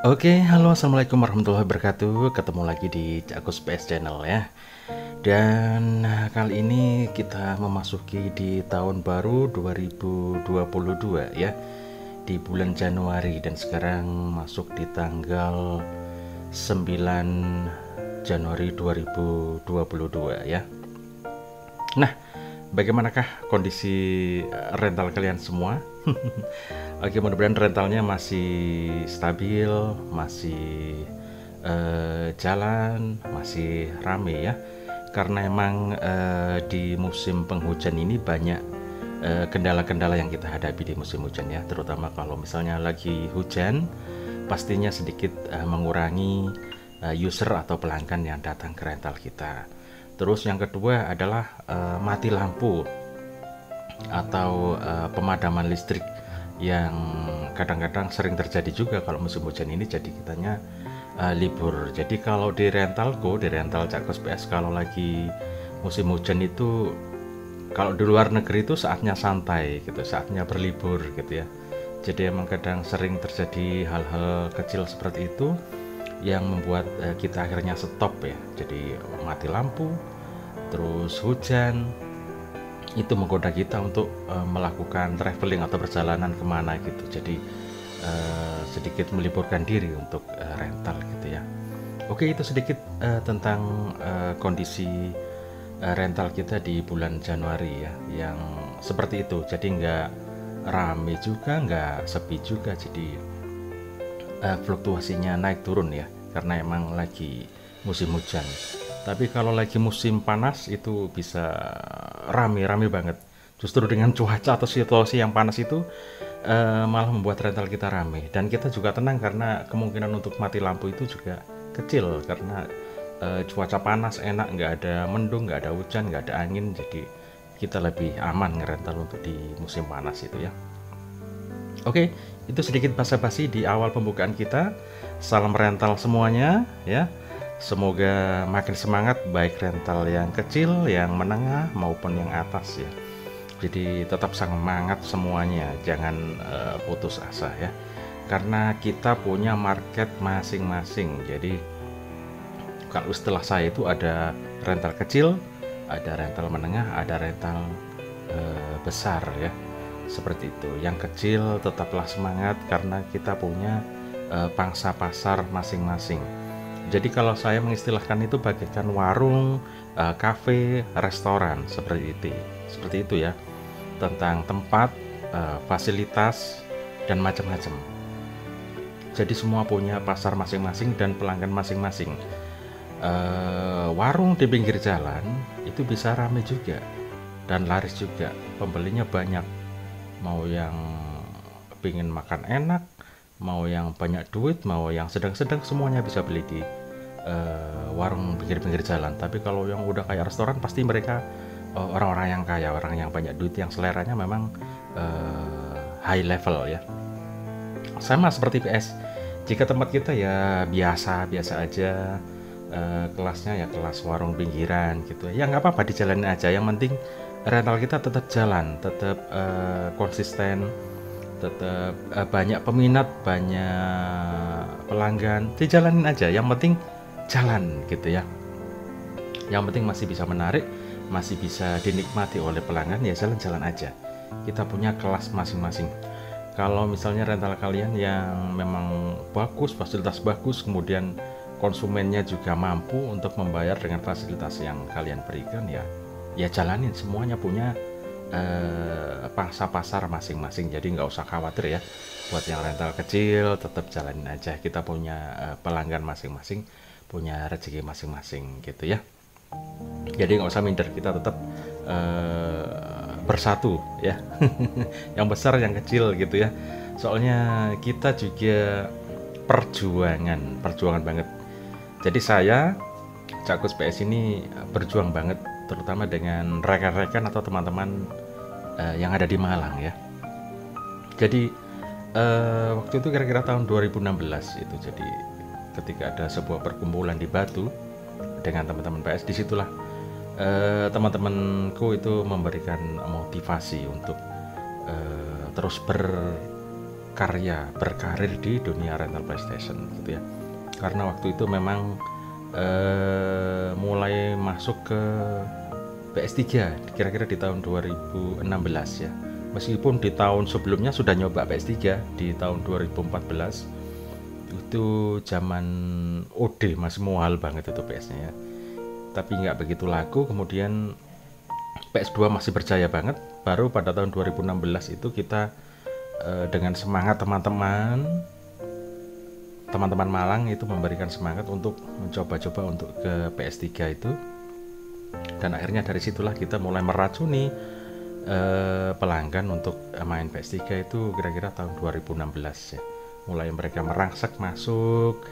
Oke, halo, assalamualaikum warahmatullahi wabarakatuh. Ketemu lagi di Cakus PS Channel ya. Dan kali ini kita memasuki di tahun baru 2022 ya, di bulan Januari, dan sekarang masuk di tanggal 9 Januari 2022 ya. Nah, bagaimanakah kondisi rental kalian semua? Oke, mudah-mudahan rentalnya masih stabil, masih jalan, masih rame ya. Karena emang di musim penghujan ini banyak kendala-kendala yang kita hadapi di musim hujan ya. Terutama kalau misalnya lagi hujan, pastinya sedikit mengurangi user atau pelanggan yang datang ke rental kita. Terus yang kedua adalah mati lampu atau pemadaman listrik yang kadang-kadang sering terjadi juga kalau musim hujan ini, jadi kitanya libur. Jadi kalau di rentalku, di rental Cakus PS, kalau lagi musim hujan itu, kalau di luar negeri itu saatnya santai gitu, saatnya berlibur gitu ya. Jadi emang kadang sering terjadi hal-hal kecil seperti itu yang membuat kita akhirnya stop ya. Jadi mati lampu, terus hujan, itu menggoda kita untuk melakukan traveling atau perjalanan kemana gitu. Jadi sedikit meliburkan diri untuk rental gitu ya. Oke, itu sedikit tentang kondisi rental kita di bulan Januari ya, yang seperti itu. Jadi nggak rame juga, nggak sepi juga. Jadi fluktuasinya naik turun ya, karena emang lagi musim hujan. Tapi kalau lagi musim panas itu bisa rame-rame banget. Justru dengan cuaca atau situasi yang panas itu malah membuat rental kita rame. Dan kita juga tenang karena kemungkinan untuk mati lampu itu juga kecil. Karena cuaca panas, enak, nggak ada mendung, nggak ada hujan, nggak ada angin. Jadi kita lebih aman ngerental untuk di musim panas itu ya. Oke, itu sedikit basa-basi di awal pembukaan kita. Salam rental semuanya ya. Semoga makin semangat, baik rental yang kecil, yang menengah maupun yang atas ya. Jadi tetap semangat semuanya, jangan putus asa ya. Karena kita punya market masing-masing. Jadi kalau istilah saya itu ada rental kecil, ada rental menengah, ada rental besar ya. Seperti itu. Yang kecil tetaplah semangat karena kita punya pangsa pasar masing-masing. Jadi kalau saya mengistilahkan itu bagaikan warung, kafe, restoran, seperti itu ya, tentang tempat, fasilitas, dan macam-macam. Jadi semua punya pasar masing-masing dan pelanggan masing-masing. Warung di pinggir jalan itu bisa rame juga dan laris juga, pembelinya banyak. Mau yang pengen makan enak, mau yang banyak duit, mau yang sedang-sedang, semuanya bisa beli di warung pinggir-pinggir jalan. Tapi kalau yang udah kayak restoran, pasti mereka orang-orang yang kaya, orang yang banyak duit, yang seleranya memang high level ya. Sama seperti PS, jika tempat kita ya biasa-biasa aja, kelasnya ya kelas warung pinggiran gitu ya, nggak apa-apa, dijalanin aja. Yang penting rental kita tetap jalan, tetap konsisten, tetap banyak peminat, banyak pelanggan, dijalanin aja. Yang penting jalan gitu ya. Yang penting masih bisa menarik, masih bisa dinikmati oleh pelanggan, ya jalan-jalan aja. Kita punya kelas masing-masing. Kalau misalnya rental kalian yang memang bagus, fasilitas bagus, kemudian konsumennya juga mampu untuk membayar dengan fasilitas yang kalian berikan, ya jalanin. Semuanya punya pangsa pasar masing-masing. Jadi nggak usah khawatir ya. Buat yang rental kecil tetap jalanin aja. Kita punya pelanggan masing-masing, punya rezeki masing-masing gitu ya. Jadi nggak usah minder, kita tetap bersatu ya. Yang besar, yang kecil gitu ya. Soalnya kita juga perjuangan banget. Jadi saya Cakus PS ini berjuang banget, terutama dengan rekan-rekan atau teman-teman yang ada di Malang ya. Jadi waktu itu kira-kira tahun 2016 itu, jadi ketika ada sebuah perkumpulan di Batu dengan teman-teman PS, disitulah teman-temanku itu memberikan motivasi untuk terus berkarir di dunia rental PlayStation gitu ya. Karena waktu itu memang mulai masuk ke PS3 kira-kira di tahun 2016 ya. Meskipun di tahun sebelumnya sudah nyoba PS3 di tahun 2014, itu zaman OD masih mahal banget itu PS-nya ya. Tapi nggak begitu laku. Kemudian PS2 masih berjaya banget. Baru pada tahun 2016 itu kita dengan semangat teman-teman Malang itu memberikan semangat untuk mencoba-coba untuk ke PS3 itu. Dan akhirnya dari situlah kita mulai meracuni pelanggan untuk main PS3 itu kira-kira tahun 2016 ya. Mulai mereka merangsek masuk,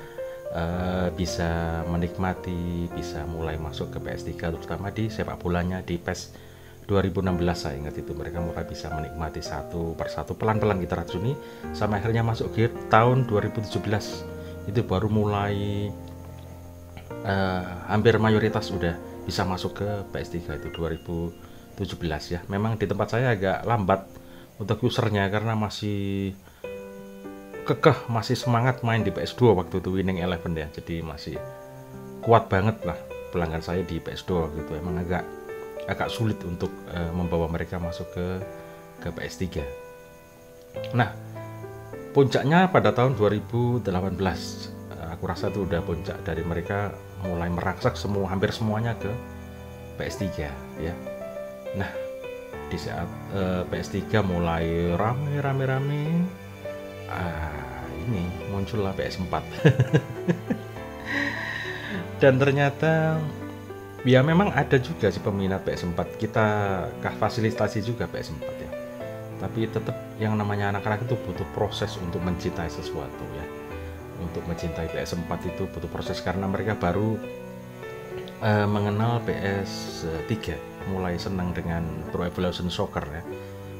bisa menikmati, bisa mulai masuk ke PS3, terutama di sepak bolanya di PES 2016. Saya ingat itu mereka mulai bisa menikmati satu persatu, pelan-pelan kita racuni sampai akhirnya masuk ke tahun 2017 itu baru mulai hampir mayoritas udah bisa masuk ke PS3 itu 2017 ya. Memang di tempat saya agak lambat untuk usernya karena masih kekeh, masih semangat main di PS2 waktu itu Winning Eleven ya. Jadi masih kuat banget lah pelanggan saya di PS2 gitu. Emang agak sulit untuk membawa mereka masuk ke PS3. Nah, puncaknya pada tahun 2018. Aku rasa itu udah puncak dari mereka mulai merangsek hampir semuanya ke PS3 ya. Nah, di saat PS3 mulai rame, ini muncullah PS4. Dan ternyata ya memang ada juga sih peminat PS4, kita fasilitasi juga PS4 ya. Tapi tetap yang namanya anak-anak itu butuh proses untuk mencintai sesuatu ya. Untuk mencintai PS4 itu butuh proses karena mereka baru mengenal PS3, mulai senang dengan Pro Evolution Soccer ya.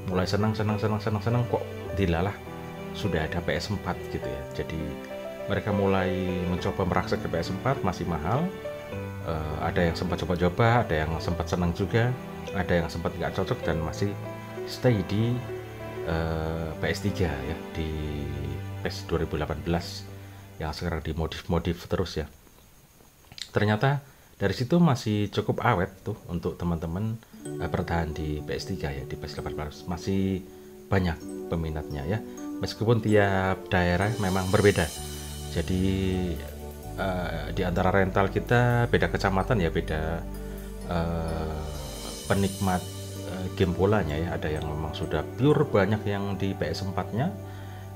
Mulai senang kok dilalah sudah ada PS4 gitu ya. Jadi mereka mulai mencoba merangsek ke PS4, masih mahal. Ada yang sempat coba-coba, ada yang sempat senang juga, ada yang sempat nggak cocok dan masih stay di PS3 ya, di PES 2018 yang sekarang dimodif terus ya. Ternyata dari situ masih cukup awet tuh untuk teman-teman bertahan di PS3 ya, di PES 18 masih banyak peminatnya ya. Meskipun tiap daerah memang berbeda. Jadi di antara rental kita beda kecamatan ya, beda penikmat game bolanya ya. Ada yang memang sudah pure banyak yang di PS4-nya,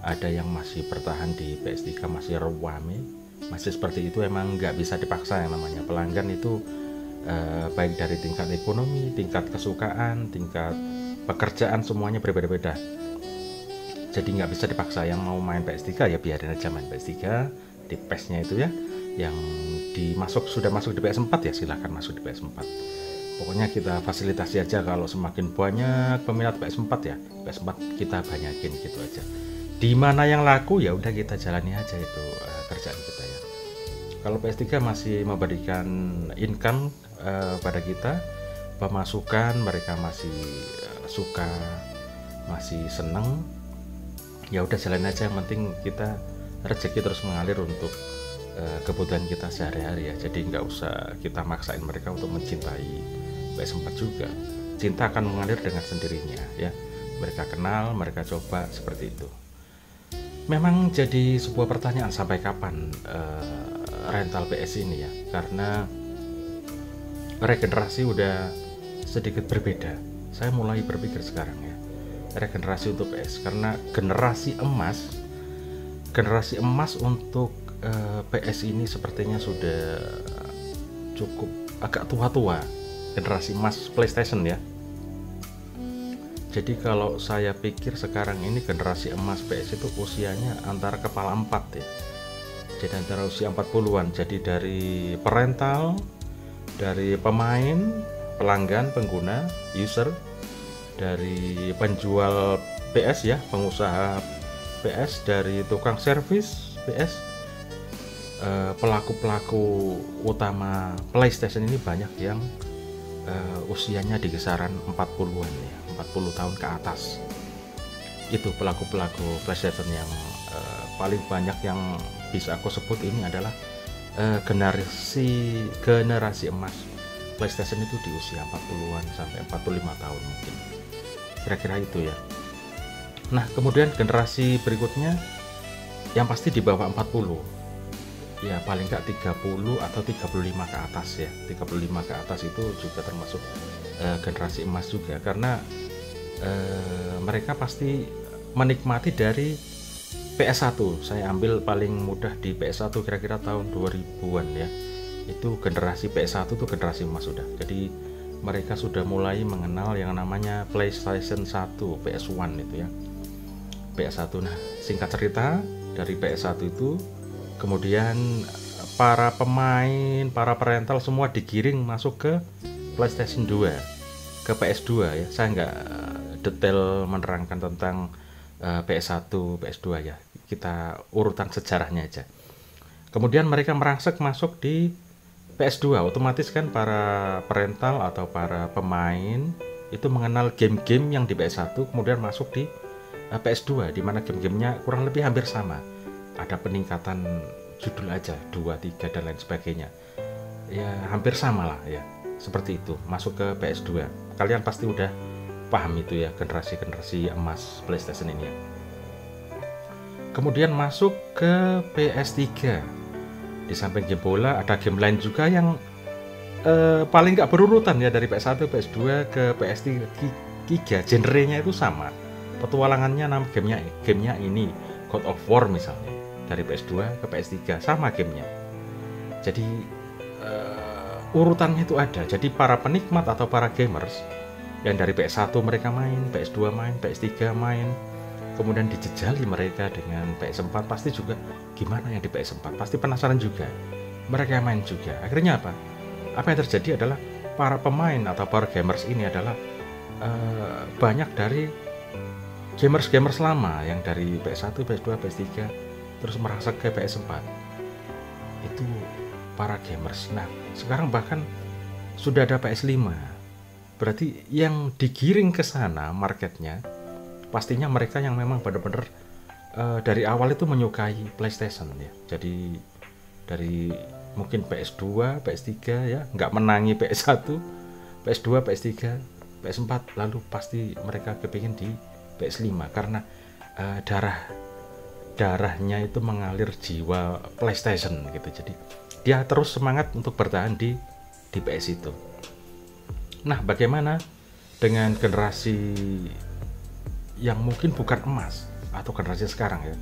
ada yang masih bertahan di PS3 masih rame, masih seperti itu. Emang nggak bisa dipaksa, yang namanya pelanggan itu baik dari tingkat ekonomi, tingkat kesukaan, tingkat pekerjaan semuanya berbeda-beda. Jadi nggak bisa dipaksa. Yang mau main PS3 ya biarin aja main PS3 di PES-nya itu ya. Yang sudah masuk di PS4 ya silahkan masuk di PS4. Pokoknya kita fasilitasi aja, kalau semakin banyak peminat PS4 ya PS4 kita banyakin gitu aja. Di mana yang laku ya udah kita jalani aja itu kerjaan kita ya. Kalau PS3 masih memberikan income pada kita, pemasukan, mereka masih suka, masih seneng, ya udah jalan aja. Yang penting kita rezeki terus mengalir untuk kebutuhan kita sehari-hari ya. Jadi nggak usah kita maksain mereka untuk mencintai PS4 juga. Cinta akan mengalir dengan sendirinya ya. Mereka kenal, mereka coba, seperti itu. Memang jadi sebuah pertanyaan sampai kapan rental PS ini ya, karena regenerasi udah sedikit berbeda. Saya mulai berpikir sekarang ya, regenerasi untuk PS, karena generasi emas untuk PS ini sepertinya sudah cukup agak tua-tua, generasi emas PlayStation ya. Jadi kalau saya pikir sekarang ini generasi emas PS itu usianya antara kepala 4 ya. Jadi antara usia 40-an. Jadi dari perental, dari pemain, pelanggan, pengguna, user, dari penjual PS ya, pengusaha PS, dari tukang servis PS, pelaku-pelaku utama PlayStation ini banyak yang usianya di kisaran 40-an ya, 40 tahun ke atas. itu pelaku-pelaku PlayStation yang paling banyak yang bisa aku sebut ini adalah generasi emas PlayStation itu di usia 40-an sampai 45 tahun mungkin. Kira-kira itu ya. Nah, kemudian generasi berikutnya yang pasti di bawah 40. Ya, paling nggak 30 atau 35 ke atas ya. 35 ke atas itu juga termasuk generasi emas juga, karena mereka pasti menikmati dari PS1. Saya ambil paling mudah di PS1 kira-kira tahun 2000-an ya. Itu generasi PS1 itu generasi emas sudah. Jadi mereka sudah mulai mengenal yang namanya PlayStation 1, PS1 itu ya. PS1. Nah, singkat cerita, dari PS1 itu kemudian para pemain, para parental semua digiring masuk ke PlayStation 2, ke PS2 ya. Saya nggak detail menerangkan tentang PS1, PS2 ya. Kita urutan sejarahnya aja. Kemudian mereka merangsek masuk di PS2, otomatis kan para parental atau para pemain itu mengenal game-game yang di PS1 kemudian masuk di PS2, di mana game-gamenya kurang lebih hampir sama. Ada peningkatan judul aja, 2, 3 dan lain sebagainya. Ya hampir sama lah ya. Seperti itu, masuk ke PS2. Kalian pasti udah paham itu ya, generasi-generasi emas PlayStation ini ya. Kemudian masuk ke PS3. Di samping game bola ada game lain juga yang paling nggak berurutan ya, dari PS1, PS2 ke PS3. Genrenya itu sama. Petualangannya nama gamenya ini God of War misalnya. Dari PS2 ke PS3 sama gamenya. Jadi urutannya itu ada. Jadi para penikmat atau para gamers yang dari PS1 mereka main, PS2 main, PS3 main, kemudian dijejali mereka dengan PS4, pasti juga gimana yang di PS4, pasti penasaran juga, mereka main juga. Akhirnya apa yang terjadi adalah para pemain atau para gamers ini adalah banyak dari gamers lama yang dari PS1, PS2, PS3 terus merasa ke PS4. Itu para gamers. Nah, sekarang bahkan sudah ada PS5. Berarti yang digiring ke sana marketnya pastinya mereka yang memang benar-benar dari awal itu menyukai PlayStation ya. Jadi dari mungkin PS2, PS3 ya, nggak menangi PS1, PS2, PS3, PS4, lalu pasti mereka kepingin di PS5 karena darahnya itu mengalir jiwa PlayStation gitu. Jadi dia terus semangat untuk bertahan di PS itu. Nah, bagaimana dengan generasi yang mungkin bukan emas atau generasi sekarang ya?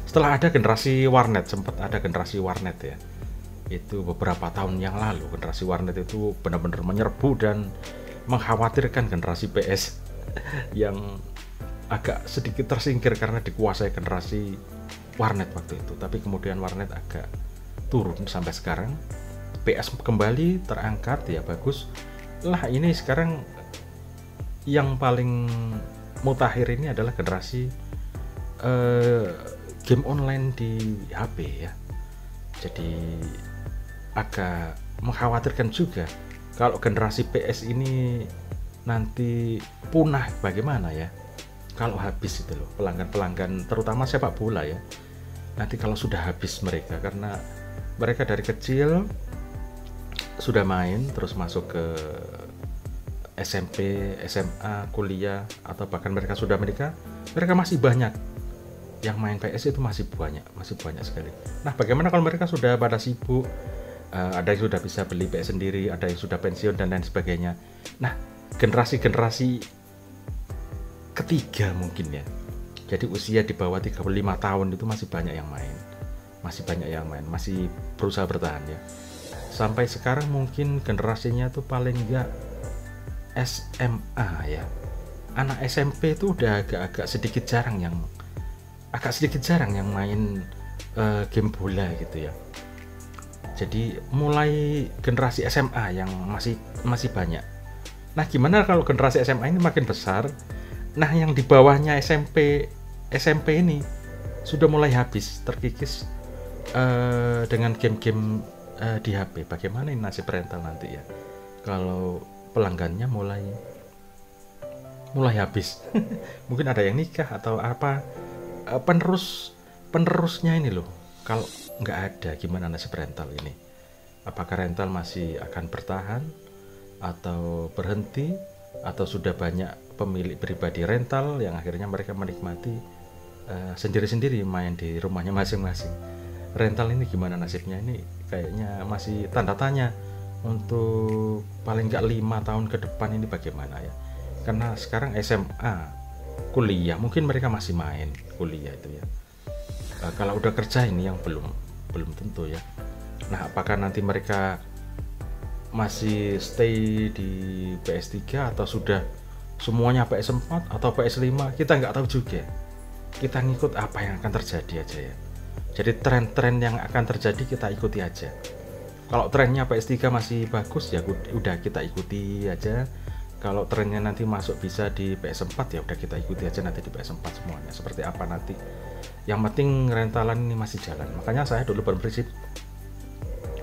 Setelah ada generasi warnet, sempat ada generasi warnet ya. Itu beberapa tahun yang lalu generasi warnet itu benar-benar menyerbu dan mengkhawatirkan generasi PS yang agak sedikit tersingkir karena dikuasai generasi warnet waktu itu. Tapi kemudian warnet agak turun sampai sekarang. PS kembali terangkat ya, bagus. Lah ini sekarang yang paling mutakhir ini adalah generasi game online di HP ya. Jadi agak mengkhawatirkan juga kalau generasi PS ini nanti punah bagaimana ya. Kalau habis itu loh pelanggan-pelanggan terutama sepak bola ya. Nanti kalau sudah habis mereka, karena mereka dari kecil sudah main terus masuk ke SMP, SMA, kuliah, atau bahkan mereka sudah menikah, mereka masih banyak yang main PS itu masih banyak sekali. Nah, bagaimana kalau mereka sudah pada sibuk, ada yang sudah bisa beli PS sendiri, ada yang sudah pensiun dan lain sebagainya. Nah, generasi ketiga mungkin ya. Jadi usia di bawah 35 tahun itu masih banyak yang main. Masih berusaha bertahan ya. Sampai sekarang mungkin generasinya tuh paling enggak SMA ya. Anak SMP itu udah agak sedikit jarang yang main game bola gitu ya. Jadi mulai generasi SMA yang masih banyak. Nah, gimana kalau generasi SMA ini makin besar? Nah, yang di bawahnya SMP ini sudah mulai habis, terkikis dengan game-game di HP. Bagaimana ini nasib rental nanti ya? Kalau pelanggannya mulai habis. Mungkin ada yang nikah atau apa. Penerusnya ini loh, kalau nggak ada, gimana nasib rental ini? Apakah rental masih akan bertahan atau berhenti, atau sudah banyak pemilik pribadi rental yang akhirnya mereka menikmati sendiri-sendiri main di rumahnya masing-masing? Rental ini gimana nasibnya? Ini kayaknya masih tanda tanya untuk paling nggak 5 tahun ke depan ini bagaimana ya. Karena sekarang SMA, kuliah, mungkin mereka masih main kuliah itu ya. Kalau udah kerja ini yang belum tentu ya. Nah, apakah nanti mereka masih stay di PS3 atau sudah semuanya PS4 atau PS5, kita nggak tahu juga. Kita ngikut apa yang akan terjadi aja ya. Jadi tren-tren yang akan terjadi kita ikuti aja. Kalau trennya PS3 masih bagus ya udah kita ikuti aja. Kalau trennya nanti masuk bisa di PS4 ya udah kita ikuti aja nanti di PS4 semuanya. Seperti apa nanti. Yang penting rentalan ini masih jalan. Makanya saya dulu berprinsip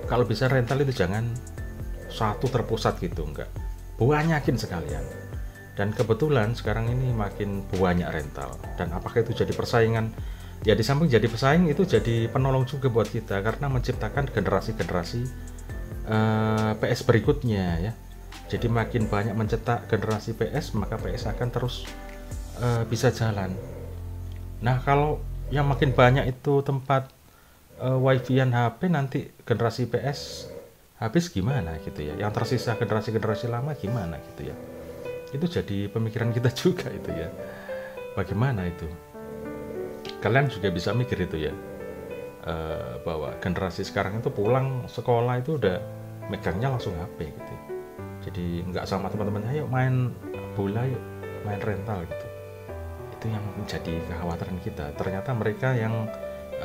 kalau bisa rental itu jangan satu terpusat gitu, enggak. Banyakin sekalian. Dan kebetulan sekarang ini makin banyak rental. Dan apakah itu jadi persaingan? Ya di samping jadi pesaing itu jadi penolong juga buat kita karena menciptakan generasi-generasi PS berikutnya ya. Jadi makin banyak mencetak generasi PS, maka PS akan terus bisa jalan. Nah, kalau yang makin banyak itu tempat wifi-an HP, nanti generasi PS habis gimana gitu ya. Yang tersisa generasi-generasi lama gimana gitu ya. Itu jadi pemikiran kita juga itu ya. Bagaimana itu? Kalian juga bisa mikir itu ya. Bahwa generasi sekarang itu pulang sekolah itu udah megangnya langsung HP gitu. Jadi nggak sama teman-teman, ayo main bola, yuk main rental gitu. Itu yang menjadi kekhawatiran kita. Ternyata mereka yang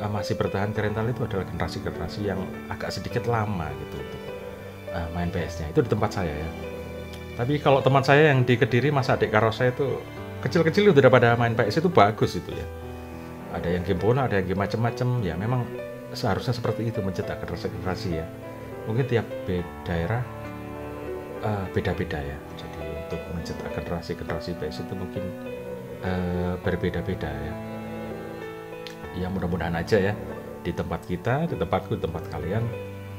masih bertahan ke rental itu adalah generasi-generasi yang agak sedikit lama gitu untuk main PS-nya. Itu di tempat saya ya. Tapi kalau teman saya yang di Kediri, mas adik karo saya itu kecil-kecil itu udah pada main PS itu bagus itu ya. Ada yang game bola, ada yang game macam-macam ya. Memang seharusnya seperti itu mencetak generasi-generasi ya. Mungkin tiap daerah beda-beda ya. Jadi untuk mencetak generasi-generasi PS itu mungkin berbeda-beda ya. Ya mudah-mudahan aja ya di tempat kita, di tempatku, di tempat kalian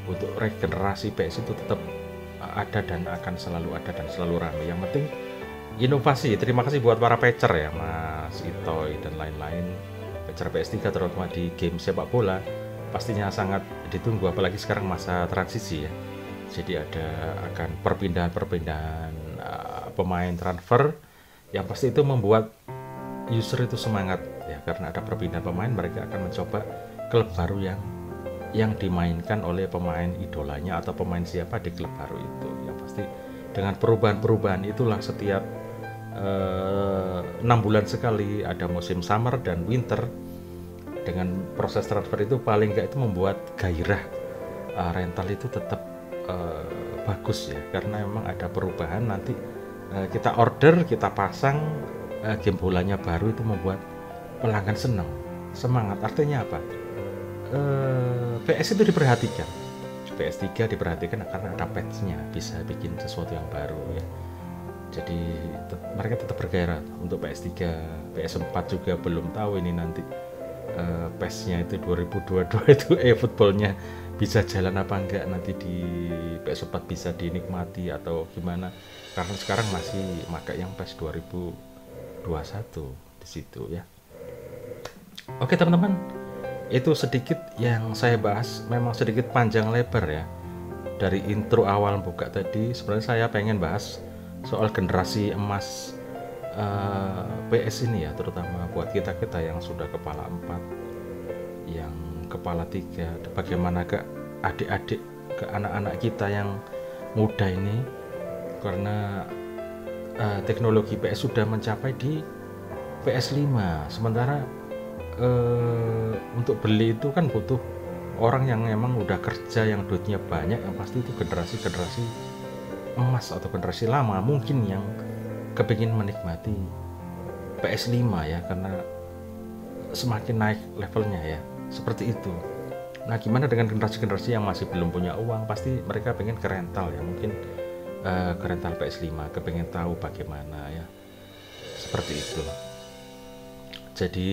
untuk regenerasi PS itu tetap ada dan akan selalu ada dan selalu ramai. Yang penting inovasi. Terima kasih buat para patcher ya, Mas Itoy dan lain-lain. Patcher PS3 terutama di game sepak bola pastinya sangat ditunggu, apalagi sekarang masa transisi ya. Jadi akan perpindahan pemain transfer yang pasti itu membuat user itu semangat ya, karena ada perpindahan pemain, mereka akan mencoba klub baru yang dimainkan oleh pemain idolanya atau pemain siapa di klub baru itu. Yang pasti dengan perubahan-perubahan itulah setiap 6 bulan sekali ada musim summer dan winter. Dengan proses transfer itu paling nggak itu membuat gairah rental itu tetap bagus ya, karena memang ada perubahan. Nanti kita order, kita pasang game bolanya baru, itu membuat pelanggan senang, semangat. Artinya apa? PS itu diperhatikan, PS3 diperhatikan karena ada patch-nya, bisa bikin sesuatu yang baru ya. Jadi mereka tetap bergairah untuk PS3, PS4 juga belum tahu ini nanti PES-nya itu 2022 itu footballnya bisa jalan apa enggak, nanti di PS4 bisa dinikmati atau gimana, karena sekarang masih pakai yang PES 2021 di situ ya. Oke teman-teman, itu sedikit yang saya bahas, memang sedikit panjang lebar ya. Dari intro awal buka tadi, sebenarnya saya pengen bahas soal generasi emas PS ini ya, terutama buat kita-kita yang sudah kepala 4, yang kepala 3, bagaimana ke adik-adik, ke anak-anak kita yang muda ini, karena teknologi PS sudah mencapai di PS5, sementara untuk beli itu kan butuh orang yang memang udah kerja, yang duitnya banyak, yang pasti itu generasi-generasi emas atau generasi lama mungkin yang kepingin menikmati PS5 ya, karena semakin naik levelnya ya, seperti itu. Nah gimana dengan generasi-generasi yang masih belum punya uang, pasti mereka pengen ke rental ya, mungkin ke rental PS5, kepengen tahu bagaimana ya. seperti itu. Jadi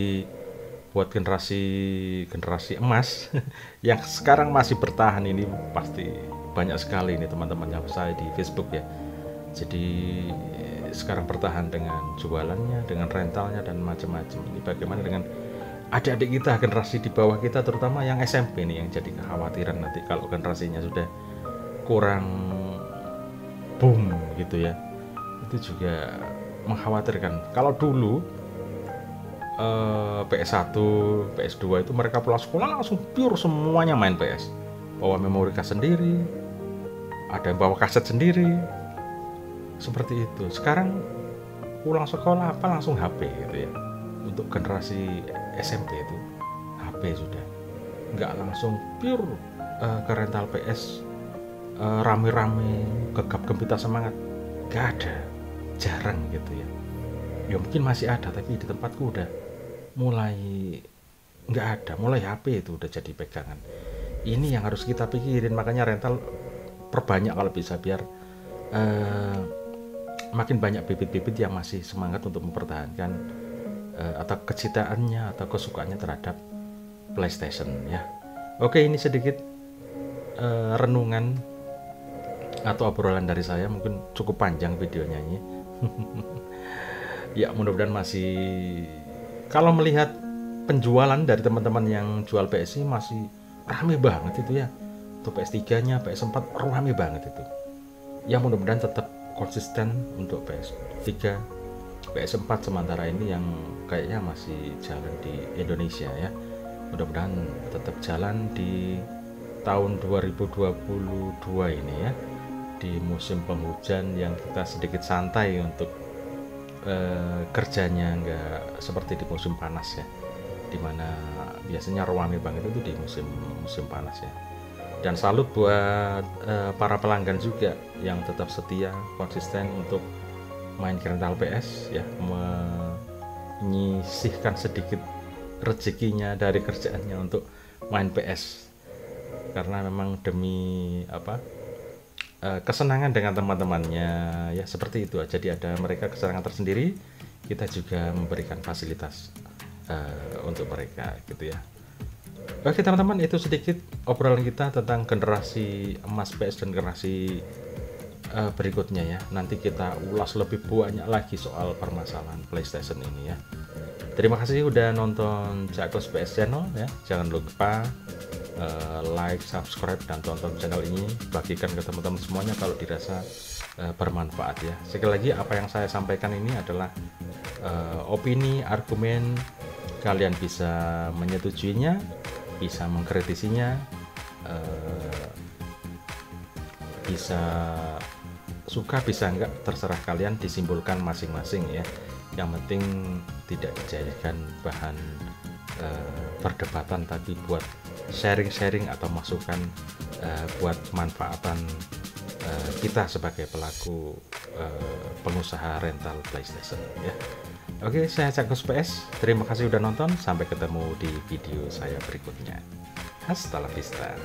buat generasi emas yang sekarang masih bertahan ini pasti banyak sekali ini teman-teman yang saya di Facebook ya. Jadi sekarang bertahan dengan jualannya, dengan rentalnya dan macam-macam. Ini bagaimana dengan adik-adik kita, generasi di bawah kita, terutama yang SMP nih, yang jadi kekhawatiran nanti kalau generasinya sudah kurang boom gitu ya. Itu juga mengkhawatirkan. Kalau dulu PS1, PS2 itu mereka pulang sekolah langsung pure semuanya main PS. Bawa memori card sendiri, ada yang bawa kaset sendiri. Seperti itu. Sekarang pulang sekolah apa langsung HP gitu ya. Untuk generasi SMP itu HP sudah. Nggak langsung pure ke rental PS rame-rame, gegap gempita semangat. Nggak ada. Jarang gitu ya. Ya mungkin masih ada, tapi di tempatku udah mulai nggak ada, mulai HP itu udah jadi pegangan. Ini yang harus kita pikirin, makanya rental perbanyak kalau bisa, biar makin banyak bibit-bibit yang masih semangat untuk mempertahankan atau kecintaannya atau kesukaannya terhadap PlayStation ya. Oke, ini sedikit renungan atau obrolan dari saya, mungkin cukup panjang videonya ini. Ya mudah-mudahan masih, kalau melihat penjualan dari teman-teman yang jual PS ini masih rame banget itu ya. Untuk PS3 nya, PS4 rame banget itu ya. Mudah-mudahan tetap konsisten untuk PS3, PS4 sementara ini yang kayaknya masih jalan di Indonesia ya. Mudah-mudahan tetap jalan di tahun 2022 ini ya, di musim penghujan yang kita sedikit santai untuk kerjanya, nggak seperti di musim panas ya, dimana biasanya rame banget itu di musim panas ya. Dan salut buat para pelanggan juga yang tetap setia konsisten untuk main rental PS ya, menyisihkan sedikit rezekinya dari kerjaannya untuk main PS, karena memang demi kesenangan dengan teman-temannya ya, seperti itu. Jadi ada mereka kesenangan tersendiri, kita juga memberikan fasilitas untuk mereka gitu ya. Oke teman-teman, itu sedikit obrolan kita tentang generasi emas PS dan generasi berikutnya ya. Nanti kita ulas lebih banyak lagi soal permasalahan PlayStation ini ya. Terima kasih udah nonton Cakos PS Channel ya. Jangan lupa like, subscribe, dan tonton channel ini, bagikan ke teman-teman semuanya kalau dirasa bermanfaat ya. Sekali lagi, apa yang saya sampaikan ini adalah opini, argumen, kalian bisa menyetujuinya, bisa mengkritisinya, bisa suka, bisa enggak, terserah kalian, disimpulkan masing-masing ya. Yang penting tidak dijadikan bahan perdebatan, tapi buat sharing-sharing atau masukan buat manfaatan kita sebagai pelaku pengusaha rental PlayStation ya. Oke, saya Cakos PS. Terima kasih udah nonton. Sampai ketemu di video saya berikutnya. Hasta la vista.